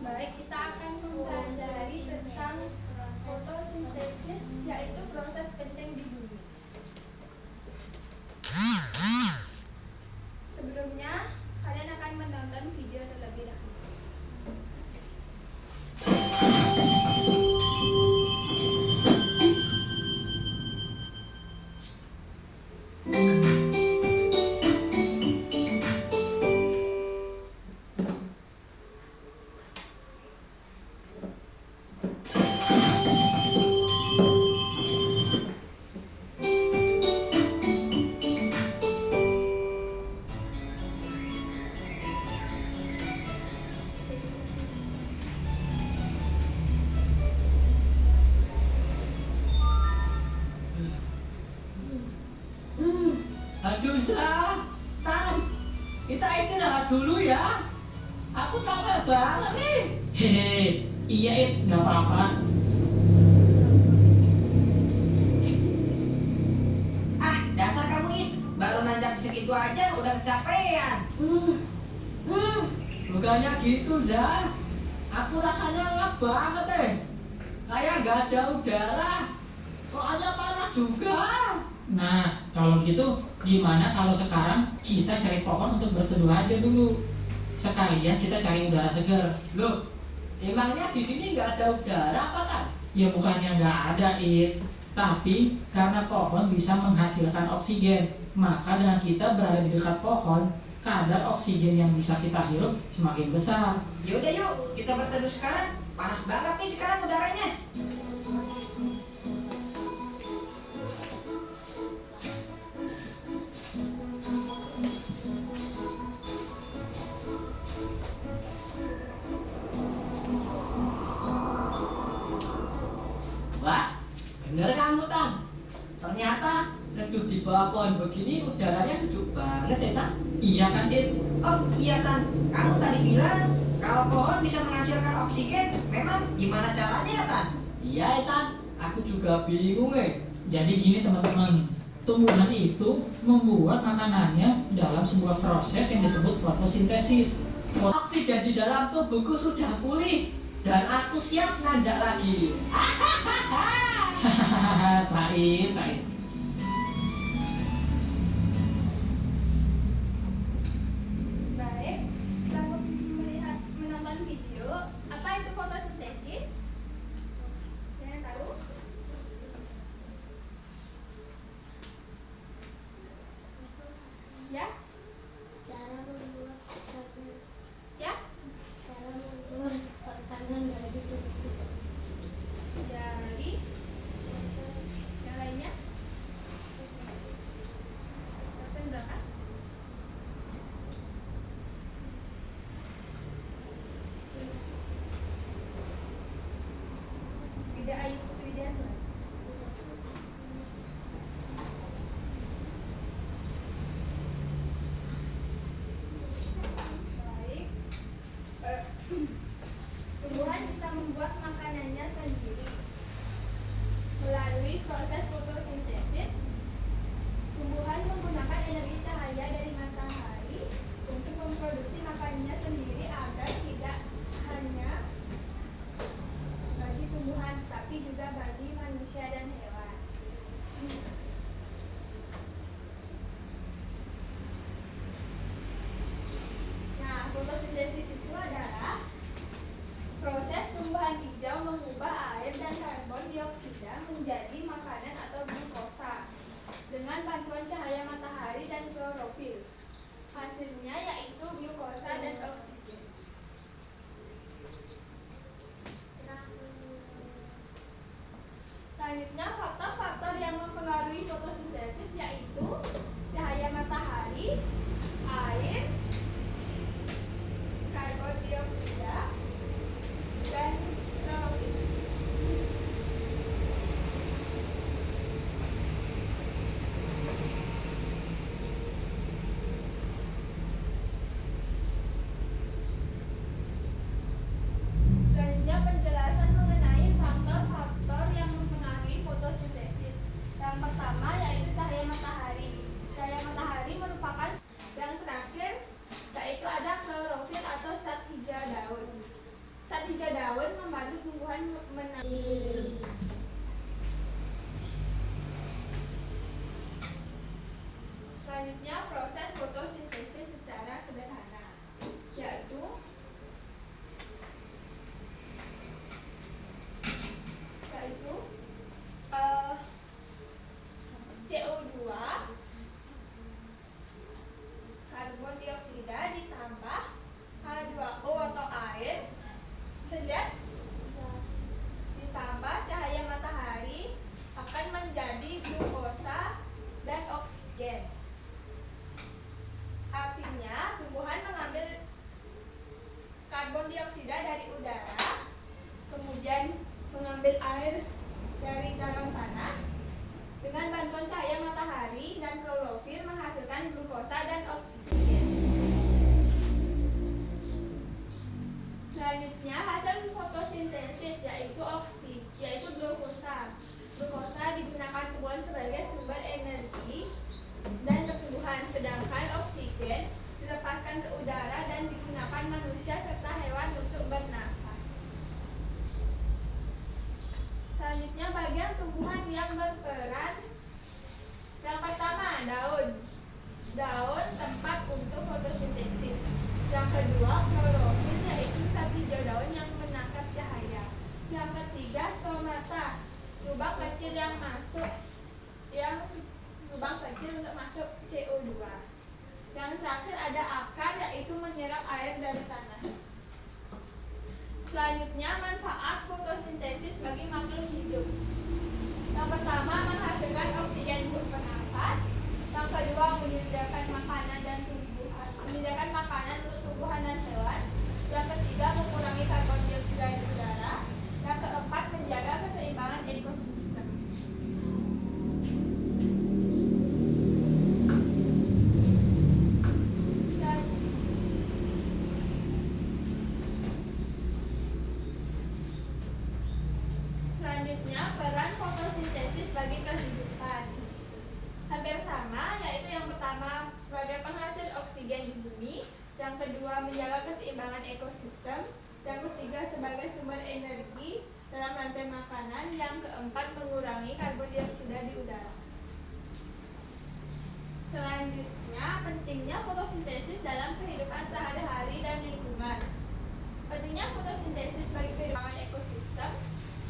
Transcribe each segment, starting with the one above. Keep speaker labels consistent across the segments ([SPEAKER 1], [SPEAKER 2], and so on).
[SPEAKER 1] Baik, kita akan mempelajari tentang fotosintesis, yaitu proses penting di bumi. Sebelumnya, kalian akan menonton video terlebih dahulu.
[SPEAKER 2] Aduh, Tan, kita istirahat dulu ya. Aku capek banget nih.
[SPEAKER 3] Hehe, iya nggak apa-apa.
[SPEAKER 4] Dasar kamu baru nanjak segitu aja udah kecapean.
[SPEAKER 2] Bukannya gitu, Za. Aku rasanya ngap banget kayak nggak ada udara. Soalnya panas juga.
[SPEAKER 3] Nah, kalau gitu gimana kalau sekarang kita cari pohon untuk berteduh aja dulu. Sekalian kita cari udara segar.
[SPEAKER 2] Loh, emangnya di sini nggak ada udara apa kan?
[SPEAKER 3] Ya bukannya nggak ada, tapi karena pohon bisa menghasilkan oksigen, maka dengan kita berada di dekat pohon, kadar oksigen yang bisa kita hirup semakin besar.
[SPEAKER 4] Yaudah yuk, kita berteduh sekarang. Panas banget nih sekarang udaranya.
[SPEAKER 2] Wah, bener kamu, Tan. Ternyata neduh di bawah pohon begini udaranya sejuk banget ya, Tan.
[SPEAKER 3] Iya kan,
[SPEAKER 4] Oh iya Tan, kamu tadi bilang kalau pohon bisa menghasilkan oksigen. Memang gimana caranya ya Tan?
[SPEAKER 2] Iya, Tan. Aku juga bingung
[SPEAKER 3] Jadi gini teman-teman, tumbuhan itu membuat makanannya dalam sebuah proses yang disebut fotosintesis.
[SPEAKER 2] Oksigen di dalam tubuhku sudah pulih dan aku siap nanjak lagi.
[SPEAKER 3] Hahaha, Said.
[SPEAKER 1] Baik, setelah menonton video, apa itu fotosintesis? Yang tahu? Ya?
[SPEAKER 5] Cara membuat
[SPEAKER 1] Ya?
[SPEAKER 5] makanan dari tubuh.
[SPEAKER 1] Dari yang lainnya? Absen berapa? Tidak, Ayu Putri Desma. Baik. Tumbuhan bisa membuat makanannya sendiri melalui proses fotosintesis. Tumbuhan menggunakan energi cahaya dari matahari untuk memproduksi makanannya sendiri agar tidak hanya bagi tumbuhan tapi juga bagi manusia dan hewan. Nah, fotosintesis itu adalah proses tumbuhan hijau mengubah air dan karbon dioksida menjadi makanan atau glukosa dengan bantuan cahaya matahari dan klorofil. Hasilnya yaitu glukosa dan oksigen. Selanjutnya, faktor-faktor yang mempengaruhi fotosintesis yaitu cahaya matahari, air, karbon dioksida, dan klorofil. Selanjutnya, penjelasan mengenai faktor-faktor yang mempengaruhi fotosintesis. Yang pertama yaitu cahaya matahari. Saat hijau daun membantu tumbuhan Selanjutnya proses fotosintesis secara sederhana, yaitu CO2, karbon dioksida ditambah H2O atau air, sedang ditambah cahaya matahari akan menjadi glukosa dan oksigen. Artinya tumbuhan mengambil karbon dioksida dari udara, kemudian mengambil air dari dalam tanah, dengan bantuan cahaya matahari dan klorofil menghasilkan glukosa dan oksigen. Selanjutnya hasil fotosintesis yaitu glukosa. Glukosa digunakan tumbuhan sebagai sumber energi dan pertumbuhan, sedangkan oksigen dilepaskan ke udara dan digunakan manusia serta hewan untuk bernafas. Selanjutnya bagian tumbuhan yang berperan. Yang pertama, daun. Daun tempat untuk fotosintesis. Yang kedua, klorofil, yaitu zat hijau daun yang menangkap cahaya. Yang ketiga, stomata, lubang kecil untuk masuk CO2. Yang terakhir ada akar, yaitu menyerap air dari tanah. Selanjutnya, manfaat fotosintesis bagi makhluk hidup. Yang pertama, menghasilkan oksigen untuk bernafas. Yang kedua, menyediakan makanan untuk tumbuhan dan hewan. Yang ketiga, mengurangi karbon dioksida di udara. Yang keempat, menjaga keseimbangan ekosistem. Selanjutnya, peran fotosintesis bagi kehidupan. Hampir sama, yaitu yang pertama sebagai penghasil oksigen di bumi, yang kedua menjaga keseimbangan ekosistem, yang ketiga sebagai sumber energi dalam rantai makanan, yang keempat mengurangi karbon dioksida di udara. Selanjutnya, pentingnya fotosintesis dalam kehidupan sehari-hari dan lingkungan. Pentingnya fotosintesis bagi kehidupan ekosistem.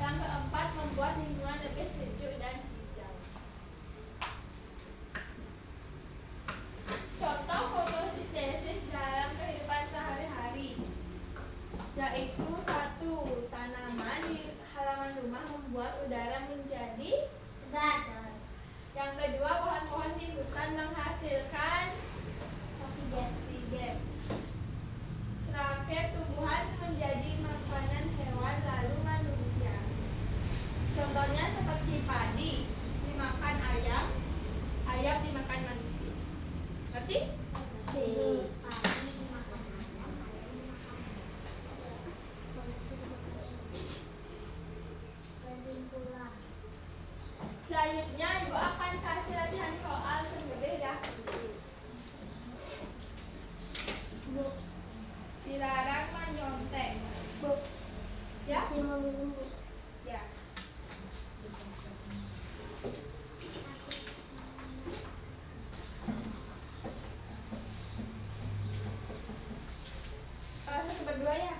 [SPEAKER 1] Yang keempat, membuat lingkungan lebih sejuk dan hijau. Contoh fotosintesis dalam kehidupan sehari-hari, yaitu 1. Tanaman di halaman rumah membuat udara menjadi segar. Yang kedua, pohon-pohon di hutan menghasilkan oksigen. Terakhir, tumbuhan menjadi makanan hewan lalu manusia. Contohnya seperti padi dimakan ayam, ayam dimakan manusia. Ngerti? Selanjutnya Ibu akan kasih latihan soal terlebih dahulu. Bu, dilarang menyontek. Bu, ya? Ya. Satu berdua ya?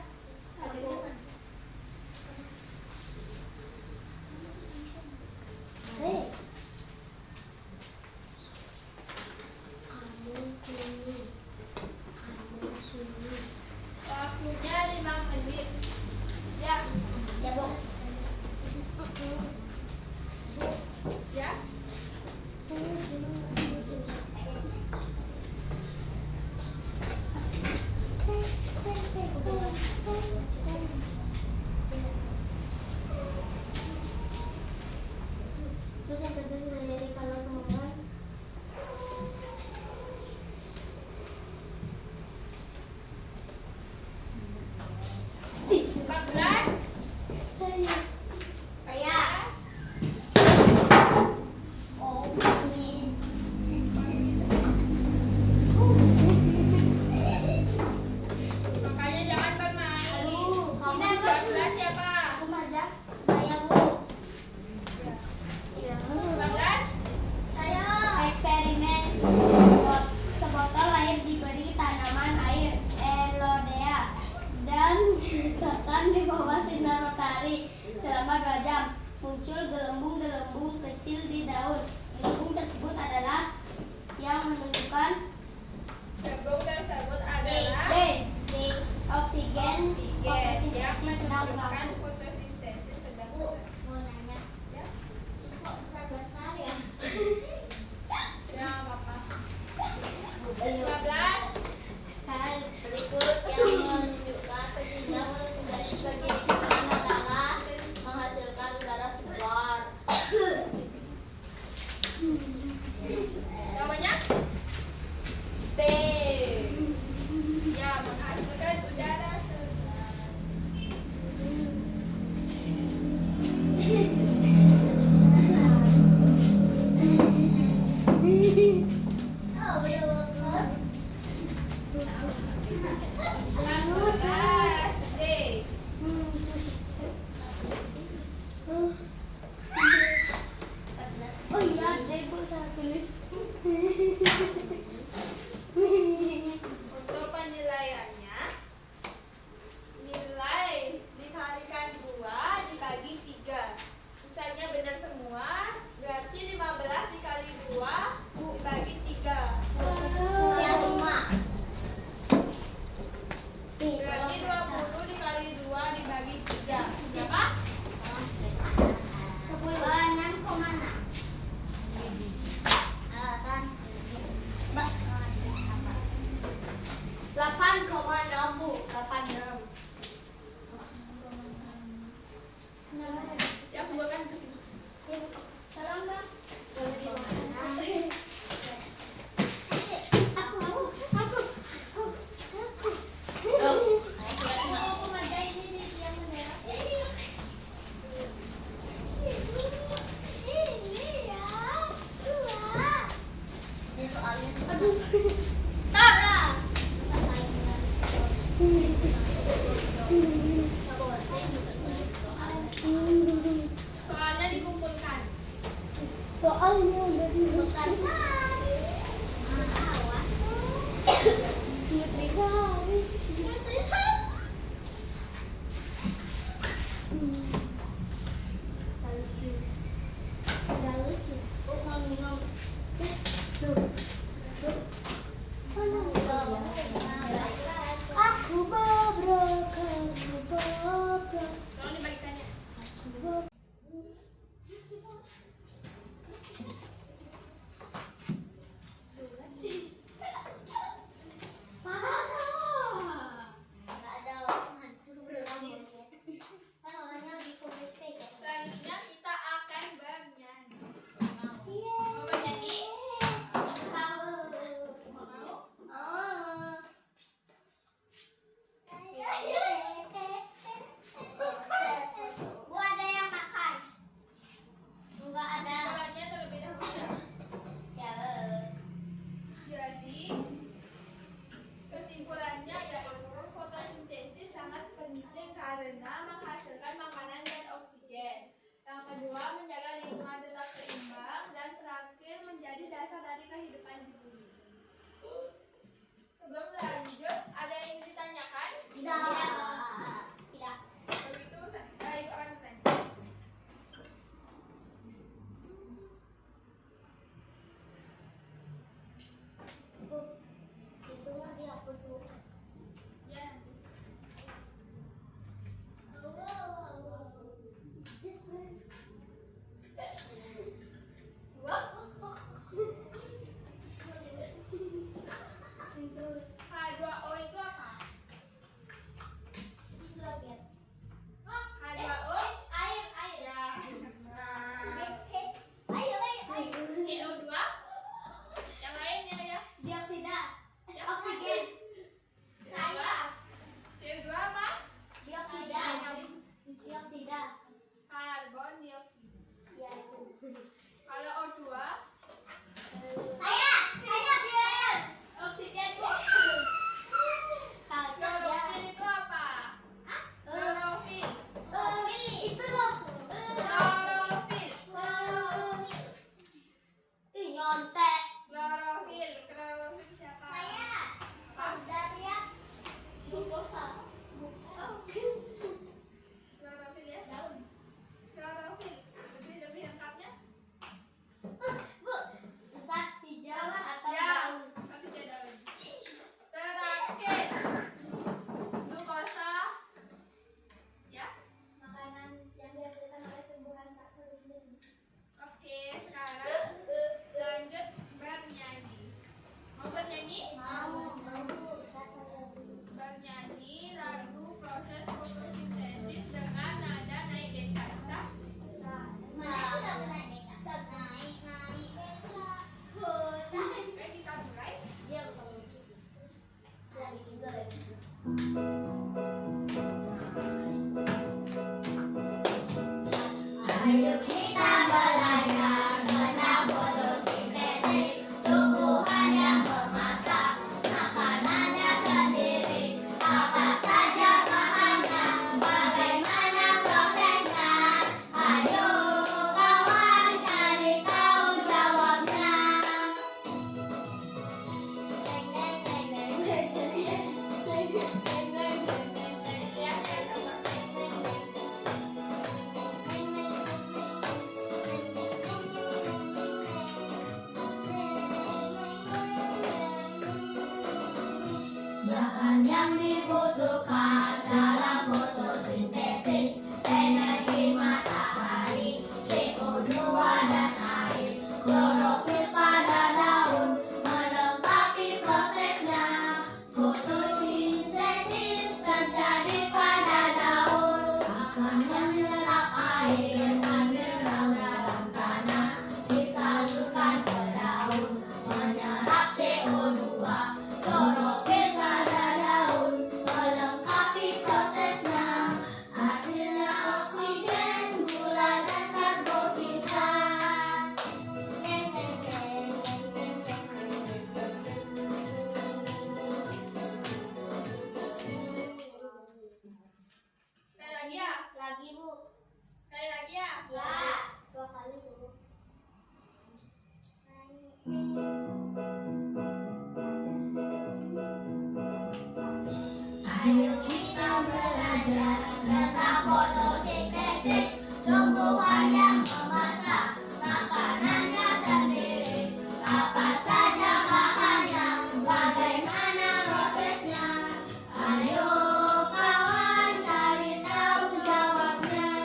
[SPEAKER 1] melanjutkan fotosintesis sedang
[SPEAKER 5] Bu, mau nanya.
[SPEAKER 1] ya.
[SPEAKER 5] Kok besar-besar ya?
[SPEAKER 1] Ya, apa-apa.
[SPEAKER 5] 15.
[SPEAKER 1] 15.
[SPEAKER 5] Pasal berikut yang menunjukkan penjenjang dari bagian tekanan darah menghasilkan udara segar.
[SPEAKER 1] Namanya?
[SPEAKER 5] P.
[SPEAKER 1] Ya, menghasilkan udara segar.
[SPEAKER 5] Oh, belum.
[SPEAKER 1] 15. D.
[SPEAKER 5] Oh iya, deh bu saya tulis.
[SPEAKER 1] Untuk penilaiannya, nilai dikalikan 2 dibagi 3. Misalnya benar semua, berarti 15 dikali 2 dibagi 3.
[SPEAKER 5] Ya, 5.
[SPEAKER 1] Berarti 20 dikali 2 dibagi 3. Berapa?
[SPEAKER 5] 6,6. Alasan. Mbak, 8,6 bu. 86.
[SPEAKER 1] Ya, aku buatkan ke sini.
[SPEAKER 5] Salam bang. Boleh dimakan. Aku. Mau pemada ini nih yang merah. Ini ya. Dua. Ini soalnya. Aduh. Stop lah.
[SPEAKER 1] Soalnya dikumpulkan.
[SPEAKER 5] Soalnya udah dimakan. Awas. Nutrisari. Lucu. Udah lucu. Mau minum. Tuh. Aku bobrok, aku bobrok.
[SPEAKER 1] Tolong dibagikannya. Selanjutnya kita akan bernyanyi. Mau bernyanyi? Mau?
[SPEAKER 5] Bu, ada yang makan? Enggak ada.
[SPEAKER 1] Kesimpulannya terlebih dahulu.
[SPEAKER 5] Ya.
[SPEAKER 1] Jadi, kesimpulannya yaitu fotosintesis sangat penting karena menghasilkan makanan dan oksigen. Yang kedua, menjaga lingkungan tetap seimbang. Dan terakhir, menjadi dasar dari kehidupan di bumi. Sebelum lanjut, ada yang ingin ditanyakan?
[SPEAKER 5] Tidak. Tidak.
[SPEAKER 1] Begitu, baik orang tanya.
[SPEAKER 5] Bu, itu mah dihapus Bu.
[SPEAKER 1] Ya.
[SPEAKER 5] Ayo kita belajar tentang fotosintesis, tumbuhan yang memasak makanannya sendiri. Apa saja bahannya, bagaimana prosesnya? Ayo kawan cari tahu jawabnya. Bahan yang dibutuhkan dalam fotosintesis: energi matahari, CO2 dan air, klorofil pada daun melengkapi prosesnya. Fotosintesis terjadi pada daun, akan menyerap air dan mineral dalam tanah, disalurkan ke daun, menyerap CO2, klorofil pada daun melengkapi prosesnya. Hasilnya oksigen, gula dan karbohidrat.
[SPEAKER 1] Sekali lagi ya.
[SPEAKER 5] Lagi Bu.
[SPEAKER 1] Sekali lagi ya.
[SPEAKER 5] Ya. 2 kali Bu. Ayo kita belajar tentang fotosintesis, tumbuhan yang memasak makanannya sendiri. Apa saja bahannya, bagaimana prosesnya? Ayo kawan cari tahu jawabnya.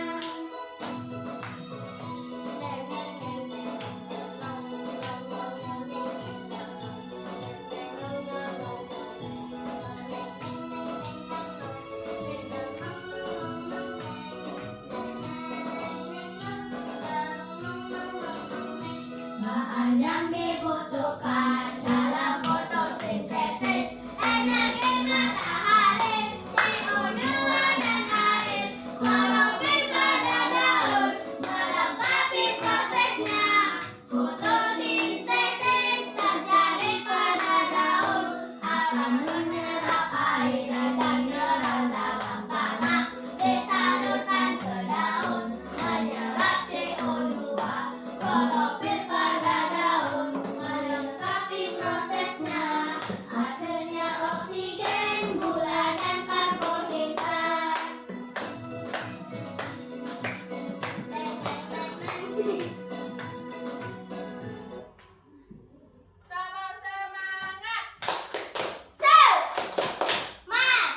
[SPEAKER 5] Bahan yang dibutuhkan dalam fotosintesis: energi matahari, CO2 dan air, klorofil pada daun melengkapi prosesnya. Fotosintesis terjadi pada daun, akan menyerap air dan mineral dalam tanah, disalurkan ke daun, menyerap CO2, klorofil pada daun melengkapi prosesnya. Hasilnya oksigen, gula dan karbohidrat.
[SPEAKER 1] Sama semangat.
[SPEAKER 5] Semangat.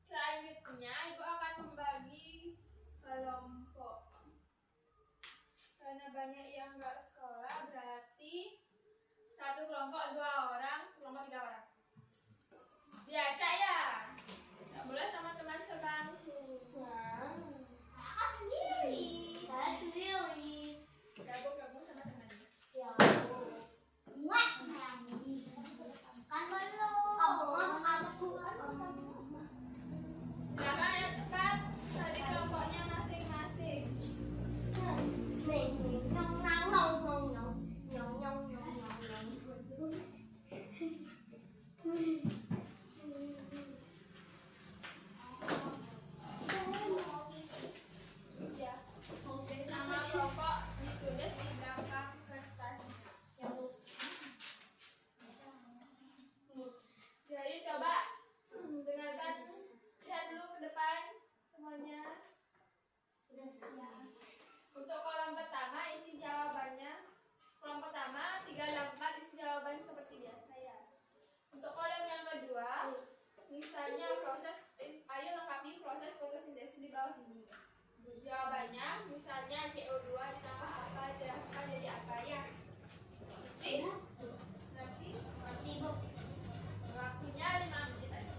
[SPEAKER 1] Selanjutnya Ibu akan membagi kelompok. Karena banyak yang nggak sekolah, berarti satu kelompok 2 orang, satu kelompok 3 orang. Diacak ya. Nggak boleh sama teman sebangku.
[SPEAKER 5] Kakak sendiri. Saya sendiri.
[SPEAKER 1] Gabung sama temannya.
[SPEAKER 5] Ya. Muat sayang. Kan belum.
[SPEAKER 1] Silakan ayo cepat cari kelompoknya masing-masing. Ya. Nama kelompok ditulis di belakang kertas. Jadi coba dengarkan, lihat dulu ke depan semuanya. Untuk kolom pertama isi jawabannya. Kolom pertama 3 dan 4 isi jawabannya seperti biasa ya. Untuk kolom yang kedua, misalnya ayo lengkapi proses fotosintesis di bawah ini. Jawabannya misalnya CO2 ditambah apa, akan jadi apa ya? Isi. Nanti waktunya 5 menit aja.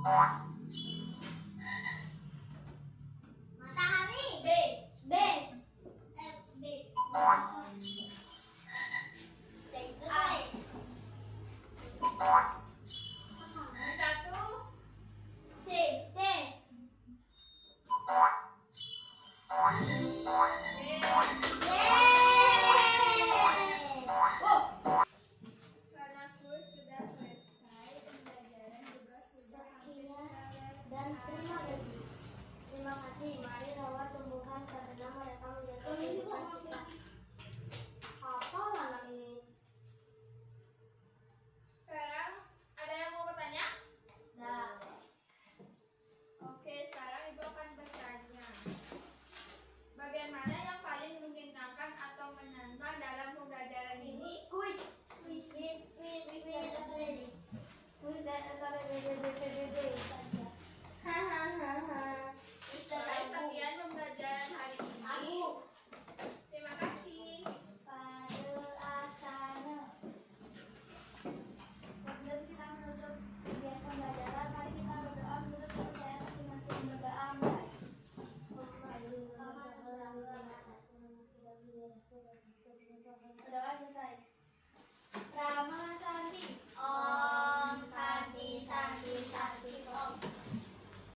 [SPEAKER 1] It.